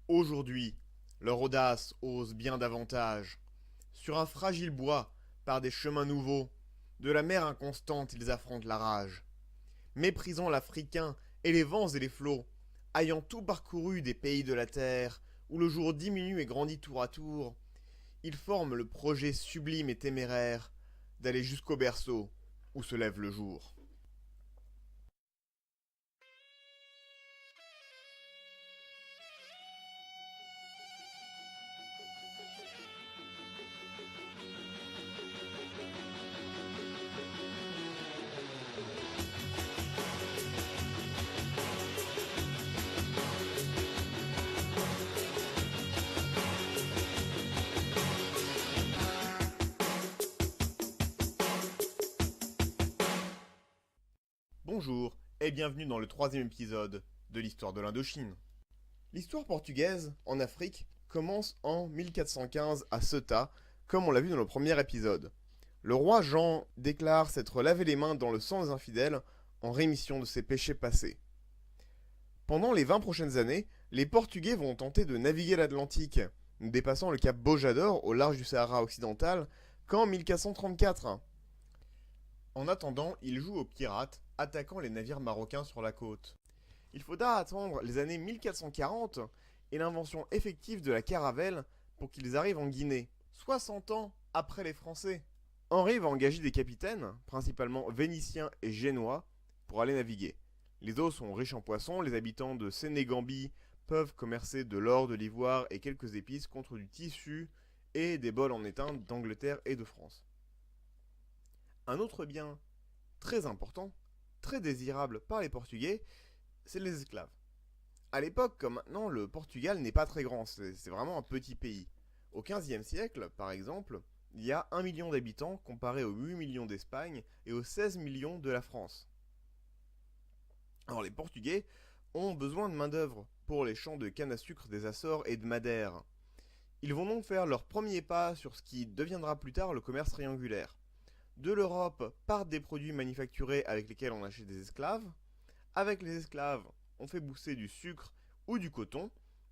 Aujourd'hui, leur audace ose bien davantage. Sur un fragile bois, par des chemins nouveaux, de la mer inconstante ils affrontent la rage. Méprisant l'Africain et les vents et les flots, ayant tout parcouru des pays de la terre, où le jour diminue et grandit tour à tour, ils forment le projet sublime et téméraire d'aller jusqu'au berceau où se lève le jour. Bonjour et bienvenue dans le troisième épisode de l'histoire de l'Indochine. L'histoire portugaise en Afrique commence en 1415 à Ceuta, comme on l'a vu dans le premier épisode. Le roi Jean déclare s'être lavé les mains dans le sang des infidèles en rémission de ses péchés passés. Pendant les 20 prochaines années, les Portugais vont tenter de naviguer l'Atlantique, dépassant le cap Bojador au large du Sahara occidental qu'en 1434. En attendant, ils jouent aux pirates, attaquant les navires marocains sur la côte. Il faudra attendre les années 1440 et l'invention effective de la caravelle pour qu'ils arrivent en Guinée, 60 ans après les Français. Henri va engager des capitaines, principalement vénitiens et génois, pour aller naviguer. Les eaux sont riches en poissons, les habitants de Sénégambie peuvent commercer de l'or, de l'ivoire et quelques épices contre du tissu et des bols en étain d'Angleterre et de France. Un autre bien très important, très désirable par les Portugais, c'est les esclaves. À l'époque, comme maintenant, le Portugal n'est pas très grand, c'est vraiment un petit pays. Au XVe siècle, par exemple, il y a 1 million d'habitants comparé aux 8 millions d'Espagne et aux 16 millions de la France. Alors les Portugais ont besoin de main-d'œuvre pour les champs de canne à sucre des Açores et de Madère. Ils vont donc faire leur premier pas sur ce qui deviendra plus tard le commerce triangulaire. De l'Europe partent des produits manufacturés avec lesquels on achète des esclaves. Avec les esclaves, on fait pousser du sucre ou du coton.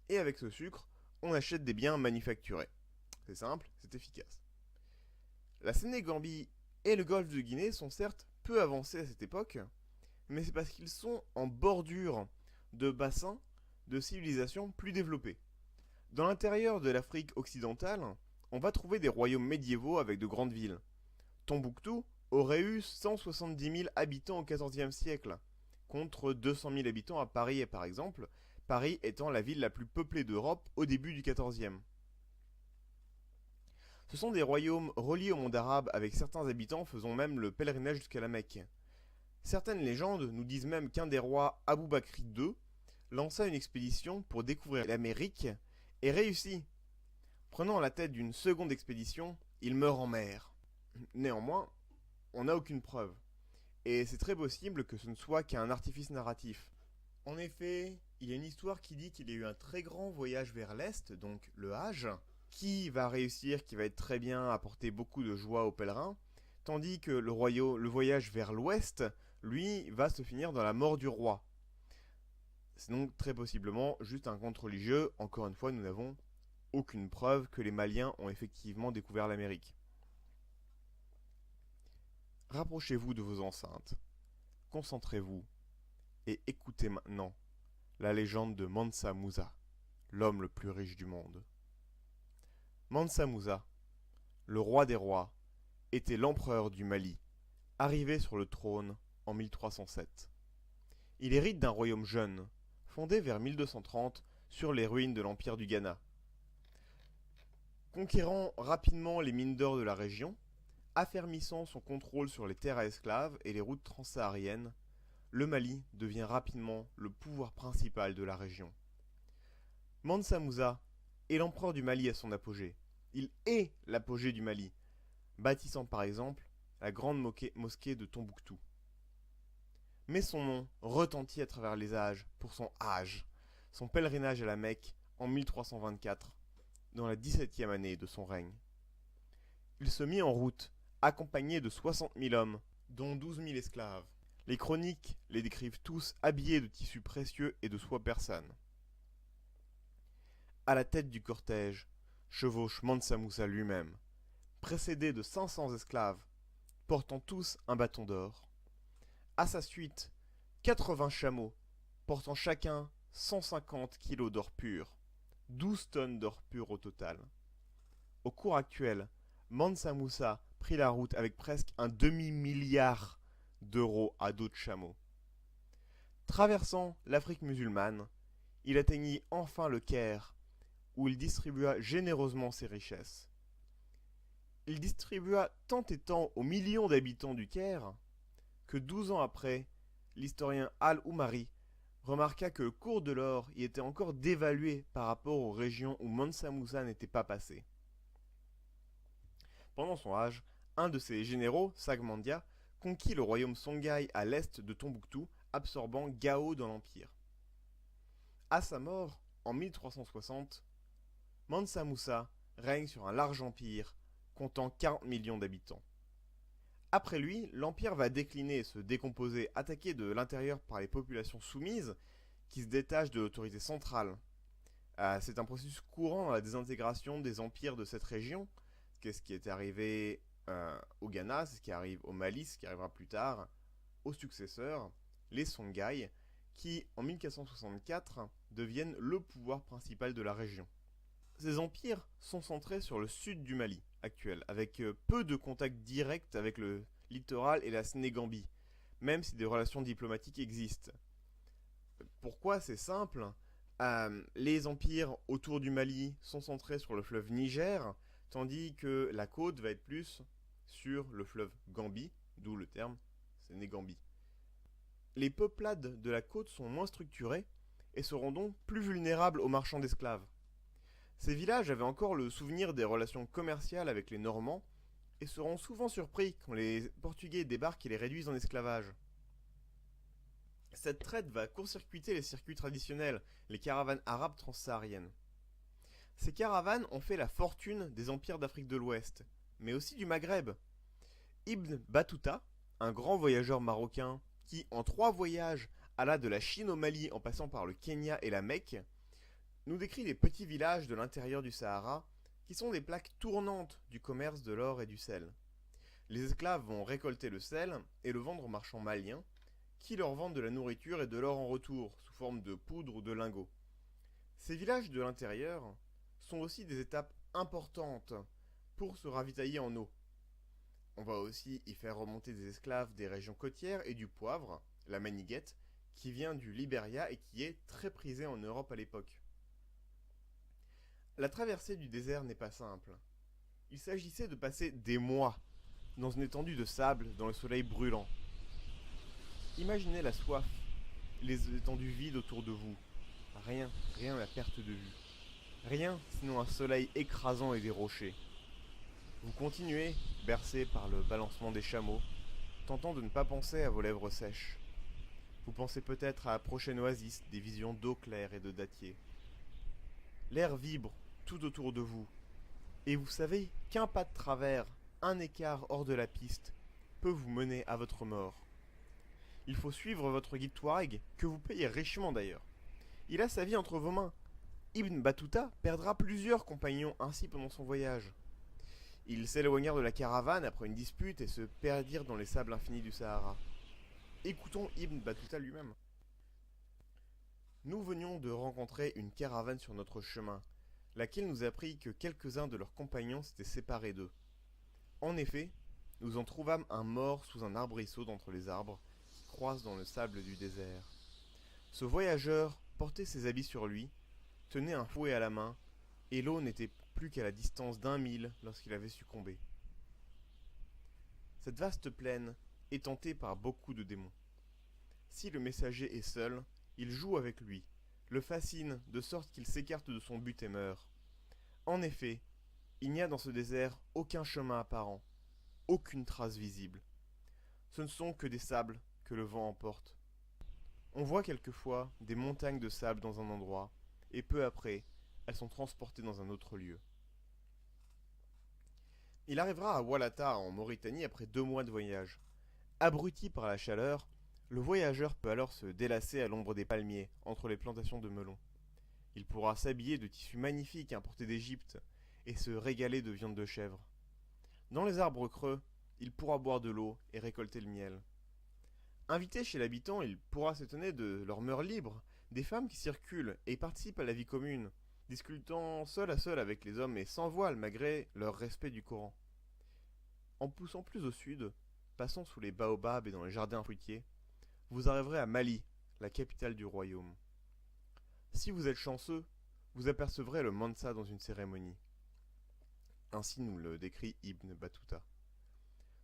Et avec ce sucre, on achète des biens manufacturés. C'est simple, c'est efficace. La Sénégambie et le golfe de Guinée sont certes peu avancés à cette époque, mais c'est parce qu'ils sont en bordure de bassins de civilisations plus développées. Dans l'intérieur de l'Afrique occidentale, on va trouver des royaumes médiévaux avec de grandes villes. Tombouctou aurait eu 170 000 habitants au XIVe siècle, contre 200 000 habitants à Paris par exemple, Paris étant la ville la plus peuplée d'Europe au début du XIVe. Ce sont des royaumes reliés au monde arabe avec certains habitants faisant même le pèlerinage jusqu'à la Mecque. Certaines légendes nous disent même qu'un des rois, Abou Bakri II, lança une expédition pour découvrir l'Amérique et réussit. Prenant la tête d'une seconde expédition, il meurt en mer. Néanmoins, on n'a aucune preuve. Et c'est très possible que ce ne soit qu'un artifice narratif. En effet, il y a une histoire qui dit qu'il y a eu un très grand voyage vers l'Est, donc le Hajj, qui va réussir, qui va être très bien, apporter beaucoup de joie aux pèlerins, tandis que le voyage vers l'Ouest, lui, va se finir dans la mort du roi. C'est donc très possiblement juste un conte religieux. Encore une fois, nous n'avons aucune preuve que les Maliens ont effectivement découvert l'Amérique. Rapprochez-vous de vos enceintes, concentrez-vous et écoutez maintenant la légende de Mansa Musa, l'homme le plus riche du monde. Mansa Musa, le roi des rois, était l'empereur du Mali, arrivé sur le trône en 1307. Il hérite d'un royaume jeune, fondé vers 1230 sur les ruines de l'empire du Ghana. Conquérant rapidement les mines d'or de la région, affermissant son contrôle sur les terres à esclaves et les routes transsahariennes, le Mali devient rapidement le pouvoir principal de la région. Mansa Musa est l'empereur du Mali à son apogée. Il est l'apogée du Mali, bâtissant par exemple la grande mosquée de Tombouctou. Mais son nom retentit à travers les âges pour son Hajj, son pèlerinage à la Mecque en 1324, dans la 17e année de son règne. Il se mit en route, accompagné de 60 000 hommes, dont 12 000 esclaves. Les chroniques les décrivent tous habillés de tissus précieux et de soie persane. À la tête du cortège chevauche Mansa Moussa lui-même, précédé de 500 esclaves, portant tous un bâton d'or. À sa suite, 80 chameaux, portant chacun 150 kilos d'or pur, 12 tonnes d'or pur au total. Au cours actuel, Mansa Moussa prit la route avec presque un demi-milliard d'euros à dos de chameau. Traversant l'Afrique musulmane, il atteignit enfin le Caire, où il distribua généreusement ses richesses. Il distribua tant et tant aux millions d'habitants du Caire que 12 ans après, l'historien Al-Oumari remarqua que le cours de l'or y était encore dévalué par rapport aux régions où Mansa Moussa n'était pas passé. Pendant son âge, un de ses généraux, Sagmandia, conquit le royaume Songhai à l'est de Tombouctou, absorbant Gao dans l'empire. À sa mort, en 1360, Mansa Moussa règne sur un large empire comptant 40 millions d'habitants. Après lui, l'empire va décliner et se décomposer, attaqué de l'intérieur par les populations soumises qui se détachent de l'autorité centrale. C'est un processus courant dans la désintégration des empires de cette région. C'est ce qui est arrivé au Ghana, c'est ce qui arrive au Mali, ce qui arrivera plus tard aux successeurs, les Songhai, qui en 1464 deviennent le pouvoir principal de la région. Ces empires sont centrés sur le sud du Mali actuel, avec peu de contacts directs avec le littoral et la Sénégambie, même si des relations diplomatiques existent. Pourquoi? C'est simple. Les empires autour du Mali sont centrés sur le fleuve Niger, tandis que la côte va être plus sur le fleuve Gambie, d'où le terme Sénégambie. Les peuplades de la côte sont moins structurées et seront donc plus vulnérables aux marchands d'esclaves. Ces villages avaient encore le souvenir des relations commerciales avec les Normands et seront souvent surpris quand les Portugais débarquent et les réduisent en esclavage. Cette traite va court-circuiter les circuits traditionnels, les caravanes arabes transsahariennes. Ces caravanes ont fait la fortune des empires d'Afrique de l'Ouest, mais aussi du Maghreb. Ibn Battuta, un grand voyageur marocain qui, en 3 voyages, alla de la Chine au Mali en passant par le Kenya et la Mecque, nous décrit les petits villages de l'intérieur du Sahara qui sont des plaques tournantes du commerce de l'or et du sel. Les esclaves vont récolter le sel et le vendre aux marchands maliens qui leur vendent de la nourriture et de l'or en retour sous forme de poudre ou de lingots. Ces villages de l'intérieur sont aussi des étapes importantes pour se ravitailler en eau. On va aussi y faire remonter des esclaves des régions côtières et du poivre, la maniguette, qui vient du Libéria et qui est très prisée en Europe à l'époque. La traversée du désert n'est pas simple. Il s'agissait de passer des mois dans une étendue de sable dans le soleil brûlant. Imaginez la soif, les étendues vides autour de vous. Rien la perte de vue. Rien sinon un soleil écrasant et des rochers. Vous continuez, bercé par le balancement des chameaux, tentant de ne pas penser à vos lèvres sèches. Vous pensez peut-être à la prochaine oasis, des visions d'eau claire et de dattier. L'air vibre tout autour de vous, et vous savez qu'un pas de travers, un écart hors de la piste, peut vous mener à votre mort. Il faut suivre votre guide Touareg, que vous payez richement d'ailleurs. Il a sa vie entre vos mains. Ibn Battuta perdra plusieurs compagnons ainsi pendant son voyage. Ils s'éloignèrent de la caravane après une dispute et se perdirent dans les sables infinis du Sahara. Écoutons Ibn Battuta lui-même. Nous venions de rencontrer une caravane sur notre chemin, laquelle nous apprit que quelques-uns de leurs compagnons s'étaient séparés d'eux. En effet, nous en trouvâmes un mort sous un arbrisseau d'entre les arbres qui croissent dans le sable du désert. Ce voyageur portait ses habits sur lui, tenait un fouet à la main, et l'eau n'était plus qu'à la distance d'1 mille lorsqu'il avait succombé. Cette vaste plaine est tentée par beaucoup de démons. Si le messager est seul, il joue avec lui, le fascine de sorte qu'il s'écarte de son but et meurt. En effet, il n'y a dans ce désert aucun chemin apparent, aucune trace visible. Ce ne sont que des sables que le vent emporte. On voit quelquefois des montagnes de sable dans un endroit, et peu après, elles sont transportées dans un autre lieu. Il arrivera à Walata en Mauritanie après 2 mois de voyage. Abruti par la chaleur, le voyageur peut alors se délasser à l'ombre des palmiers, entre les plantations de melons. Il pourra s'habiller de tissus magnifiques importés d'Égypte et se régaler de viande de chèvre. Dans les arbres creux, il pourra boire de l'eau et récolter le miel. Invité chez l'habitant, il pourra s'étonner de leur mœurs libres, des femmes qui circulent et participent à la vie commune, discutant seul à seul avec les hommes et sans voile malgré leur respect du Coran. En poussant plus au sud, passant sous les baobabs et dans les jardins fruitiers, vous arriverez à Mali, la capitale du royaume. Si vous êtes chanceux, vous apercevrez le Mansa dans une cérémonie. Ainsi nous le décrit Ibn Battuta.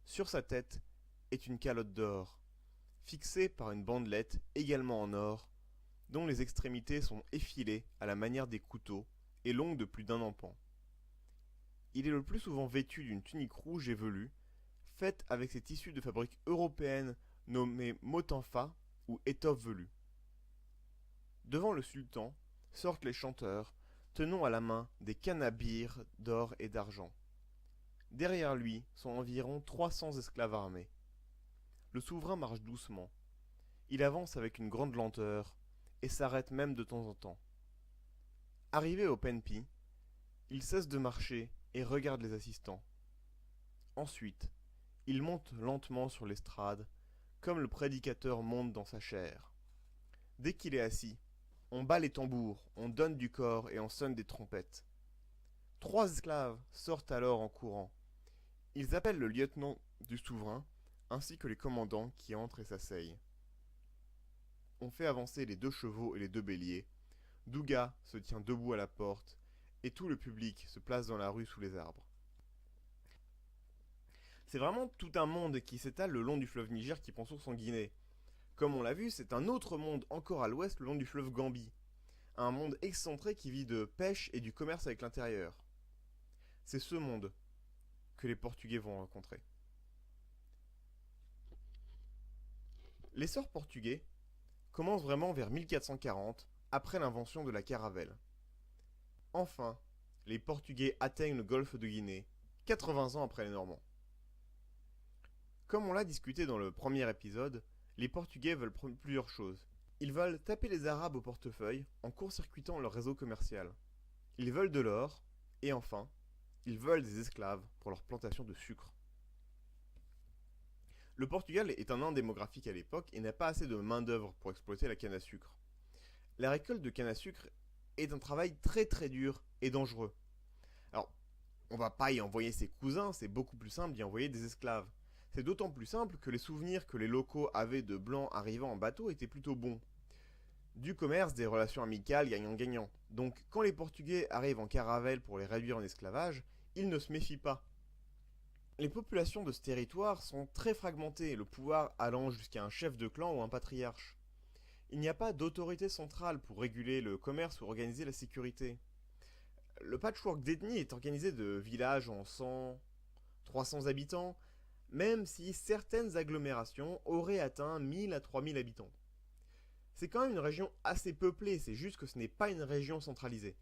Sur sa tête est une calotte d'or, fixée par une bandelette également en or, dont les extrémités sont effilées à la manière des couteaux et longues de plus d'1 empan. Il est le plus souvent vêtu d'une tunique rouge et velue, faite avec ces tissus de fabrique européenne nommés motanfa ou étoffe velue. Devant le sultan sortent les chanteurs, tenant à la main des canabires d'or et d'argent. Derrière lui sont environ 300 esclaves armés. Le souverain marche doucement. Il avance avec une grande lenteur et s'arrête même de temps en temps. Arrivé au penpi, il cesse de marcher et regarde les assistants. Ensuite, il monte lentement sur l'estrade, comme le prédicateur monte dans sa chaire. Dès qu'il est assis, on bat les tambours, on donne du corps et on sonne des trompettes. 3 esclaves sortent alors en courant. Ils appellent le lieutenant du souverain, ainsi que les commandants qui entrent et s'asseyent. On fait avancer les 2 chevaux et les 2 béliers. Douga se tient debout à la porte, et tout le public se place dans la rue sous les arbres. C'est vraiment tout un monde qui s'étale le long du fleuve Niger qui prend source en Guinée. Comme on l'a vu, c'est un autre monde encore à l'ouest le long du fleuve Gambie. Un monde excentré qui vit de pêche et du commerce avec l'intérieur. C'est ce monde que les Portugais vont rencontrer. L'essor portugais commence vraiment vers 1440, après l'invention de la caravelle. Enfin, les Portugais atteignent le golfe de Guinée, 80 ans après les Normands. Comme on l'a discuté dans le premier épisode, les Portugais veulent plusieurs choses. Ils veulent taper les Arabes au portefeuille en court-circuitant leur réseau commercial. Ils veulent de l'or, et enfin, ils veulent des esclaves pour leur plantation de sucre. Le Portugal est un Inde démographique à l'époque et n'a pas assez de main-d'œuvre pour exploiter la canne à sucre. La récolte de canne à sucre est un travail très très dur et dangereux. Alors, on va pas y envoyer ses cousins, c'est beaucoup plus simple d'y envoyer des esclaves. C'est d'autant plus simple que les souvenirs que les locaux avaient de blancs arrivant en bateau étaient plutôt bons. Du commerce, des relations amicales gagnant-gagnant. Donc quand les Portugais arrivent en caravelle pour les réduire en esclavage, ils ne se méfient pas. Les populations de ce territoire sont très fragmentées, le pouvoir allant jusqu'à un chef de clan ou un patriarche. Il n'y a pas d'autorité centrale pour réguler le commerce ou organiser la sécurité. Le patchwork d'ethnie est organisé de villages en 100, 300 habitants, même si certaines agglomérations auraient atteint 1000 à 3000 habitants. C'est quand même une région assez peuplée, c'est juste que ce n'est pas une région centralisée.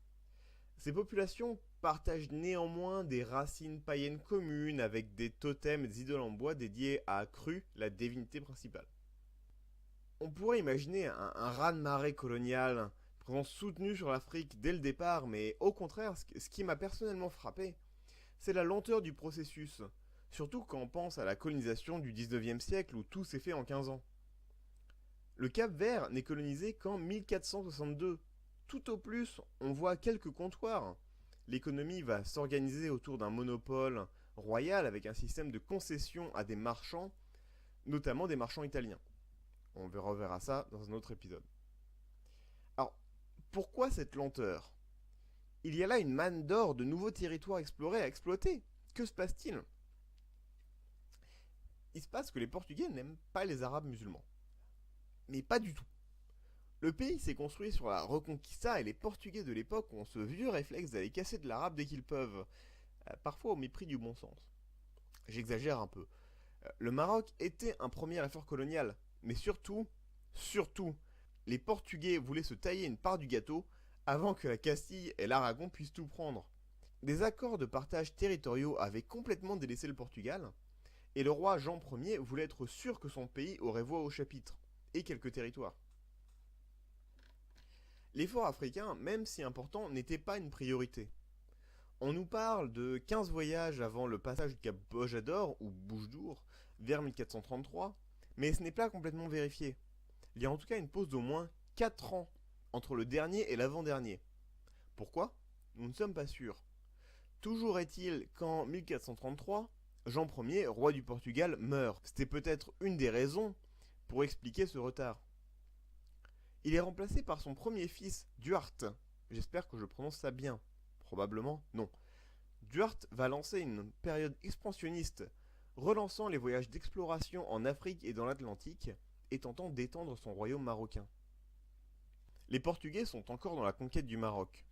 Ces populations partagent néanmoins des racines païennes communes avec des totems et des idoles en bois dédiés à Cru, la divinité principale. On pourrait imaginer un raz-de-marée colonial, une présence soutenue sur l'Afrique dès le départ, mais au contraire, ce qui m'a personnellement frappé, c'est la lenteur du processus, surtout quand on pense à la colonisation du 19e siècle où tout s'est fait en 15 ans. Le Cap-Vert n'est colonisé qu'en 1462. Tout au plus, on voit quelques comptoirs. L'économie va s'organiser autour d'un monopole royal avec un système de concession à des marchands, notamment des marchands italiens. On reverra ça dans un autre épisode. Alors, pourquoi cette lenteur? Il y a là une manne d'or de nouveaux territoires explorés à exploiter. Que se passe-t-il? Il se passe que les Portugais n'aiment pas les Arabes musulmans. Mais pas du tout. Le pays s'est construit sur la Reconquista et les Portugais de l'époque ont ce vieux réflexe d'aller casser de l'arabe dès qu'ils peuvent, parfois au mépris du bon sens. J'exagère un peu. Le Maroc était un premier effort colonial, mais surtout, les Portugais voulaient se tailler une part du gâteau avant que la Castille et l'Aragon puissent tout prendre. Des accords de partage territoriaux avaient complètement délaissé le Portugal, et le roi Jean Ier voulait être sûr que son pays aurait voix au chapitre, et quelques territoires. L'effort africain, même si important, n'était pas une priorité. On nous parle de 15 voyages avant le passage du cap Bojador ou Bouche d'Our vers 1433, mais ce n'est pas complètement vérifié. Il y a en tout cas une pause d'au moins 4 ans entre le dernier et l'avant-dernier. Pourquoi? Nous ne sommes pas sûrs. Toujours est-il qu'en 1433, Jean Ier, roi du Portugal, meurt. C'était peut-être une des raisons pour expliquer ce retard. Il est remplacé par son premier fils, Duarte. J'espère que je prononce ça bien. Probablement non. Duarte va lancer une période expansionniste, relançant les voyages d'exploration en Afrique et dans l'Atlantique, et tentant d'étendre son royaume marocain. Les Portugais sont encore dans la conquête du Maroc.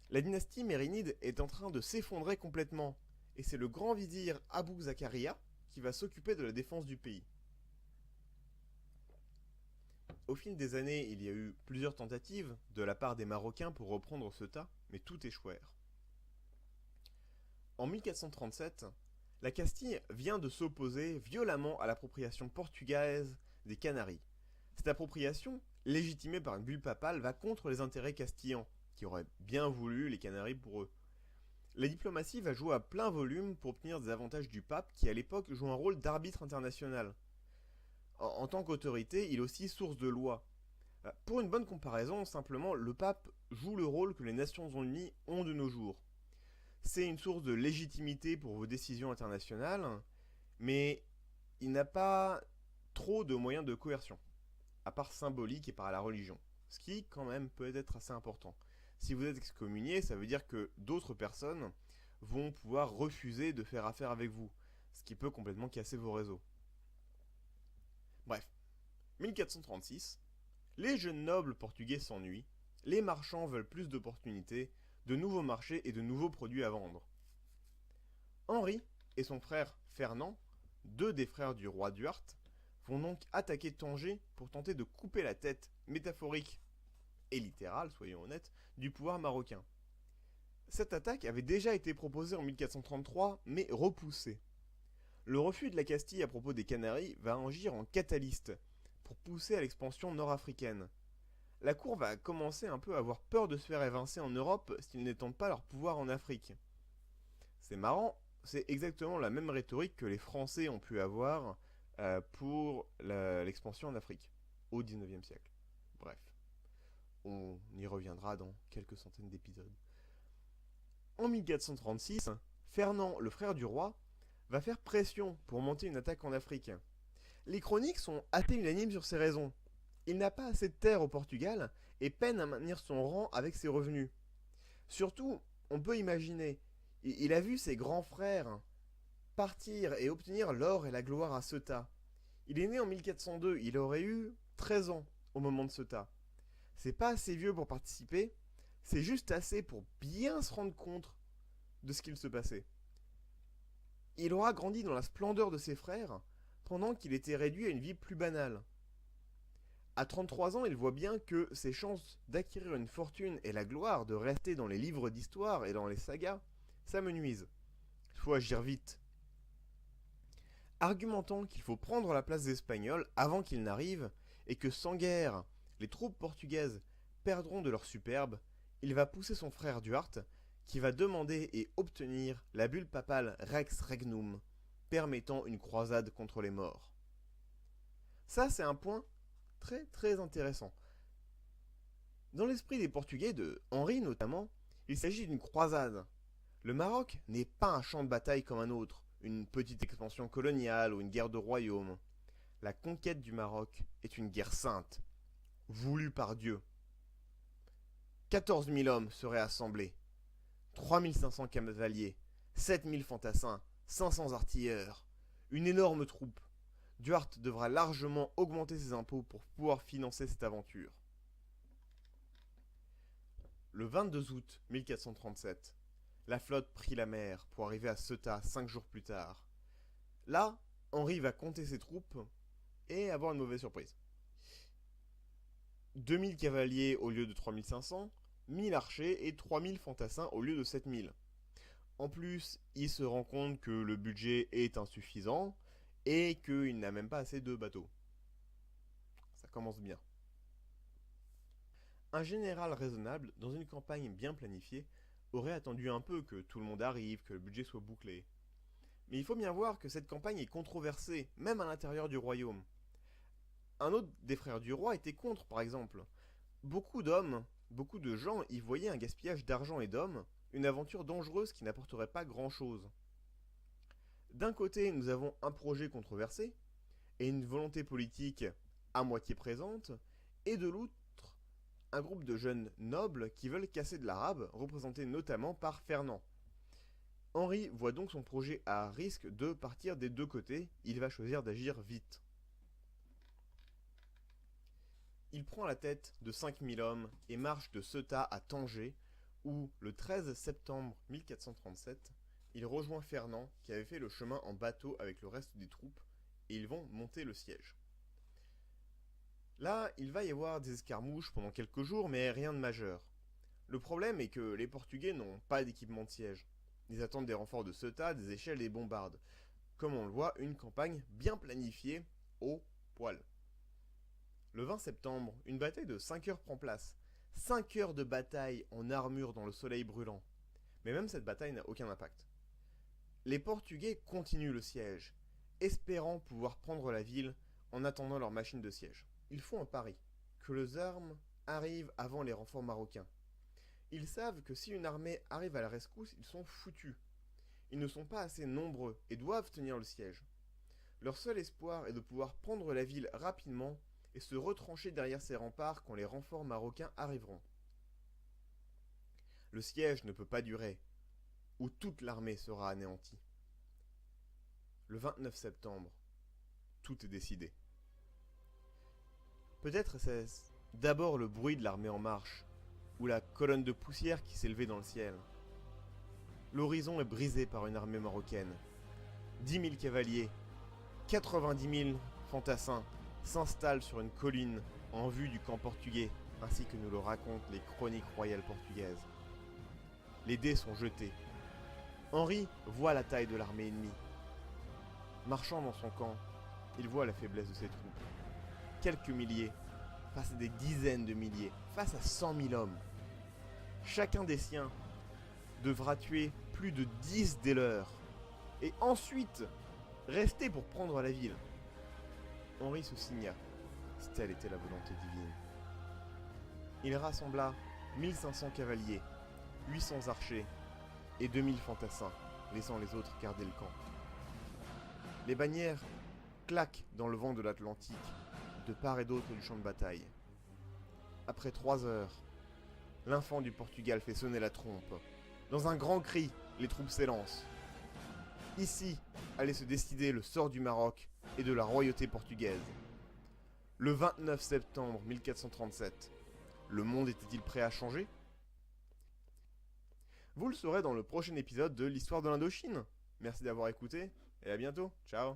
La dynastie mérinide est en train de s'effondrer complètement, et c'est le grand vizir Abou Zakaria qui va s'occuper de la défense du pays. Au fil des années, il y a eu plusieurs tentatives de la part des Marocains pour reprendre Ceuta, mais tout échouèrent. En 1437, la Castille vient de s'opposer violemment à l'appropriation portugaise des Canaries. Cette appropriation, légitimée par une bulle papale, va contre les intérêts castillans, qui auraient bien voulu les Canaries pour eux. La diplomatie va jouer à plein volume pour obtenir des avantages du pape, qui à l'époque joue un rôle d'arbitre international. En tant qu'autorité, il est aussi source de loi. Pour une bonne comparaison, simplement, le pape joue le rôle que les Nations Unies ont de nos jours. C'est une source de légitimité pour vos décisions internationales, mais il n'a pas trop de moyens de coercion, à part symbolique et par la religion, ce qui quand même peut être assez important. Si vous êtes excommunié, ça veut dire que d'autres personnes vont pouvoir refuser de faire affaire avec vous, ce qui peut complètement casser vos réseaux. Bref, 1436, les jeunes nobles portugais s'ennuient, les marchands veulent plus d'opportunités, de nouveaux marchés et de nouveaux produits à vendre. Henri et son frère Fernand, deux des frères du roi Duarte, vont donc attaquer Tanger pour tenter de couper la tête métaphorique et littérale, soyons honnêtes, du pouvoir marocain. Cette attaque avait déjà été proposée en 1433, mais repoussée. Le refus de la Castille à propos des Canaries va agir en catalyste pour pousser à l'expansion nord-africaine. La cour va commencer un peu à avoir peur de se faire évincer en Europe s'ils n'étendent pas leur pouvoir en Afrique. C'est marrant, c'est exactement la même rhétorique que les Français ont pu avoir pour l'expansion en Afrique, au XIXe siècle. Bref, on y reviendra dans quelques centaines d'épisodes. En 1436, Fernand, le frère du roi, va faire pression pour monter une attaque en Afrique. Les chroniques sont assez unanimes sur ces raisons. Il n'a pas assez de terre au Portugal et peine à maintenir son rang avec ses revenus. Surtout, on peut imaginer, il a vu ses grands frères partir et obtenir l'or et la gloire à Ceuta. Il est né en 1402, il aurait eu 13 ans au moment de Ceuta. C'est pas assez vieux pour participer, c'est juste assez pour bien se rendre compte de ce qu'il se passait. Il aura grandi dans la splendeur de ses frères, pendant qu'il était réduit à une vie plus banale. À 33 ans, il voit bien que ses chances d'acquérir une fortune et la gloire de rester dans les livres d'histoire et dans les sagas, ça me nuise. Il faut agir vite. Argumentant qu'il faut prendre la place des Espagnols avant qu'ils n'arrivent, et que sans guerre, les troupes portugaises perdront de leur superbe, il va pousser son frère Duarte, qui va demander et obtenir la bulle papale Rex Regnum, permettant une croisade contre les morts. Ça, c'est un point très très intéressant. Dans l'esprit des Portugais, de Henri notamment, il s'agit d'une croisade. Le Maroc n'est pas un champ de bataille comme un autre, une petite expansion coloniale ou une guerre de royaume. La conquête du Maroc est une guerre sainte, voulue par Dieu. 14 000 hommes seraient assemblés, 3 500 cavaliers, 7 000 fantassins, 500 artilleurs, une énorme troupe. Duarte devra largement augmenter ses impôts pour pouvoir financer cette aventure. Le 22 août 1437, la flotte prit la mer pour arriver à Ceuta 5 jours plus tard. Là, Henri va compter ses troupes et avoir une mauvaise surprise. 2000 cavaliers au lieu de 3500, 1000 archers et 3000 fantassins au lieu de 7000. En plus, il se rend compte que le budget est insuffisant et qu'il n'a même pas assez de bateaux. Ça commence bien. Un général raisonnable, dans une campagne bien planifiée, aurait attendu un peu que tout le monde arrive, que le budget soit bouclé. Mais il faut bien voir que cette campagne est controversée, même à l'intérieur du royaume. Un autre des frères du roi était contre, par exemple. Beaucoup de gens y voyaient un gaspillage d'argent et d'hommes, une aventure dangereuse qui n'apporterait pas grand-chose. D'un côté, nous avons un projet controversé, et une volonté politique à moitié présente, et de l'autre, un groupe de jeunes nobles qui veulent casser de l'arabe, représenté notamment par Fernand. Henri voit donc son projet à risque de partir des deux côtés, il va choisir d'agir vite. Il prend la tête de 5000 hommes et marche de Ceuta à Tanger, où, le 13 septembre 1437, il rejoint Fernand qui avait fait le chemin en bateau avec le reste des troupes, et ils vont monter le siège. Là, il va y avoir des escarmouches pendant quelques jours, mais rien de majeur. Le problème est que les Portugais n'ont pas d'équipement de siège. Ils attendent des renforts de Ceuta, des échelles et des bombardes. Comme on le voit, une campagne bien planifiée au poil. Le 20 septembre, une bataille de 5 heures prend place. 5 heures de bataille en armure dans le soleil brûlant. Mais même cette bataille n'a aucun impact. Les Portugais continuent le siège, espérant pouvoir prendre la ville en attendant leur machine de siège. Ils font un pari, que les armes arrivent avant les renforts marocains. Ils savent que si une armée arrive à la rescousse, ils sont foutus. Ils ne sont pas assez nombreux et doivent tenir le siège. Leur seul espoir est de pouvoir prendre la ville rapidement et se retrancher derrière ces remparts quand les renforts marocains arriveront. Le siège ne peut pas durer, ou toute l'armée sera anéantie. Le 29 septembre, tout est décidé. Peut-être est-ce d'abord le bruit de l'armée en marche, ou la colonne de poussière qui s'élevait dans le ciel. L'horizon est brisé par une armée marocaine. 10 000 cavaliers, 90 000 fantassins s'installent sur une colline en vue du camp portugais, ainsi que nous le racontent les chroniques royales portugaises. Les dés sont jetés. Henri voit la taille de l'armée ennemie. Marchant dans son camp, il voit la faiblesse de ses troupes. Quelques milliers, face à des dizaines de milliers, face à 100 000 hommes. Chacun des siens devra tuer plus de 10 des leurs, et ensuite rester pour prendre la ville. Henri se signa, si telle était la volonté divine. Il rassembla 1500 cavaliers, 800 archers et 2000 fantassins, laissant les autres garder le camp. Les bannières claquent dans le vent de l'Atlantique, de part et d'autre du champ de bataille. Après 3 heures, l'infant du Portugal fait sonner la trompe. Dans un grand cri, les troupes s'élancent. Ici allait se décider le sort du Maroc et de la royauté portugaise. Le 29 septembre 1437, le monde était-il prêt à changer? Vous le saurez dans le prochain épisode de l'histoire de l'Indochine. Merci d'avoir écouté et à bientôt. Ciao.